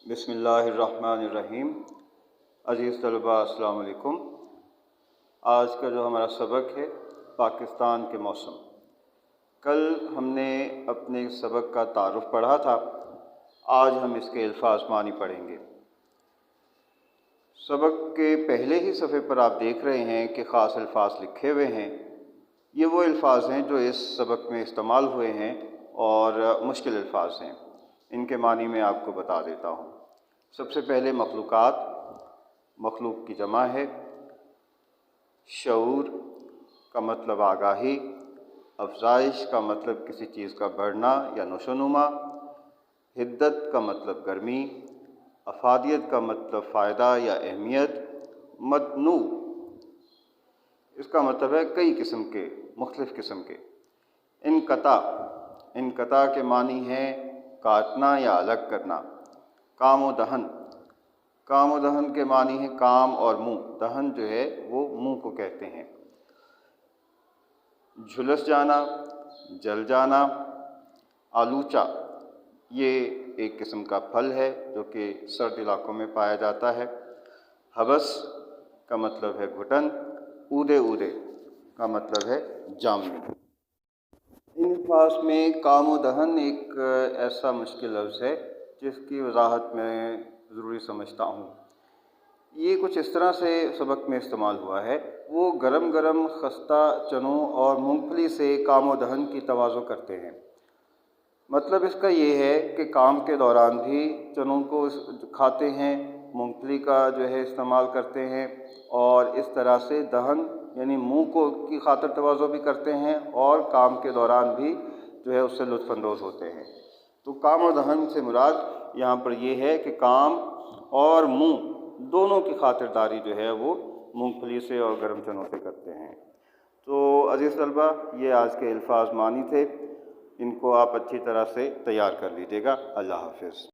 बिस्मिल्लाहिर्रहमानिर्रहीम। अज़ीज़ तलबा अस्सलाम वालेकुम। आज का जो हमारा सबक है पाकिस्तान के मौसम। कल हमने अपने सबक का तारुफ़ पढ़ा था, आज हम इसके अल्फाज मानी पढ़ेंगे। सबक के पहले ही सफ़े पर आप देख रहे हैं कि ख़ास अल्फाज लिखे हुए हैं। ये वो अल्फाज हैं जो इस सबक में इस्तेमाल हुए हैं और मुश्किल अल्फाज हैं। इनके मानी मैं आपको बता देता हूँ। सबसे पहले मखलूक़ात, मखलूक की जमा है। शऊर का मतलब आगाही, अफजाइश का मतलब किसी चीज़ का बढ़ना या नशोनुमा, हिद्दत का मतलब गर्मी, अफादियत का मतलब फ़ायदा या अहमियत, मतनू इसका मतलब है कई किस्म के, मुख्तलिफ़ किस्म के। इनक़ता, इनक़ता के मानी हैं काटना या अलग करना। काम व दहन, काम व दहन के मानी है काम और मुँह, दहन जो है वो मुँह को कहते हैं। झुलस जाना, जल जाना। आलूचा ये एक किस्म का फल है जो कि सर्द इलाक़ों में पाया जाता है। हवस का मतलब है घुटन, ऊदे ऊदे का मतलब है जामनी। इन अल्फाज में काम व दहन एक ऐसा मुश्किल लफ्ज़ है जिसकी वजाहत मैं ज़रूरी समझता हूँ। ये कुछ इस तरह से सबक में इस्तेमाल हुआ है। वो गरम गरम खस्ता चनों और मूंगफली से काम व दहन की तवाज़ो करते हैं। मतलब इसका ये है कि काम के दौरान भी चनों को खाते हैं, मूंगफली का जो है इस्तेमाल करते हैं और इस तरह से दहन यानी मुँह को की खातिर तवाज़ो भी करते हैं और काम के दौरान भी जो है उससे लुत्फ़अंदोज़ होते हैं। तो काम और दहन से मुराद यहाँ पर यह है कि काम और मुँह दोनों की खातिरदारी जो है वो मूंगफली से और गर्म चनों से करते हैं। तो अज़ीज़ तलबा, ये आज के अल्फाज मानी थे, इनको आप अच्छी तरह से तैयार कर लीजिएगा। अल्लाह हाफ़िज़।